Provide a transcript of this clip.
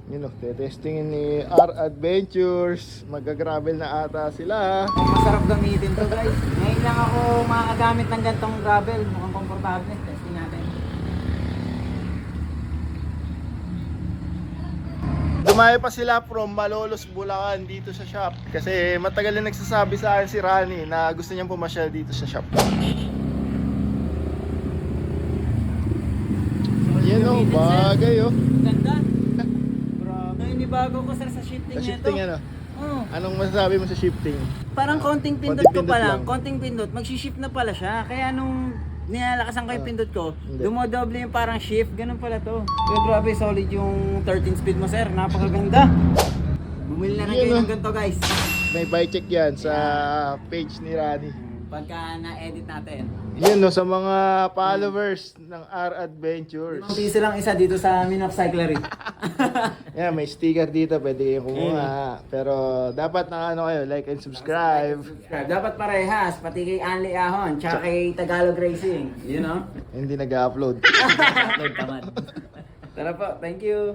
Yun o, testingin ni R Adventures. Magka-gravel na ata sila. Masarap gamitin to guys. Ngayon lang ako makagamit ng gantong gravel. Mukhang komportable. Testing natin. Dumayo pa sila from Malolos, Bulacan dito sa shop. Kasi matagal na nagsasabi sa akin si Rani na gusto niyang pumasyal dito sa shop. Yan o, bagay o. Ganda. Ngayon ibago ko sir sa shifting Sa nito. shifting ano? Oh. Anong masasabi mo sa shifting? Parang konting pindot Konting ko pindot pa lang, lang. konting pindot, magsishift na pala siya. Kaya nung nilalakasan ko yung pindot ko, Hindi. dumodoble yung parang shift, ganun pala to. Pero grabe, solid yung 13 speed mo sir, napakaganda. Bumili na rin Yun, kayo oh. ng ganito guys. May buy check yan sa page ni Rani. Pagka na-edit natin. Yun no, sa mga followers ng R Adventures. Ang piso lang isa dito sa Minop Cyclery. Yan, may sticker dito, pwede kayong kumuha. Pero dapat na ano kayo, like and subscribe. Dapat parehas, pati kay Anli Ahon, tsaka kay Tagalog Racing. You know? Hindi nag-upload. Tara po, thank you.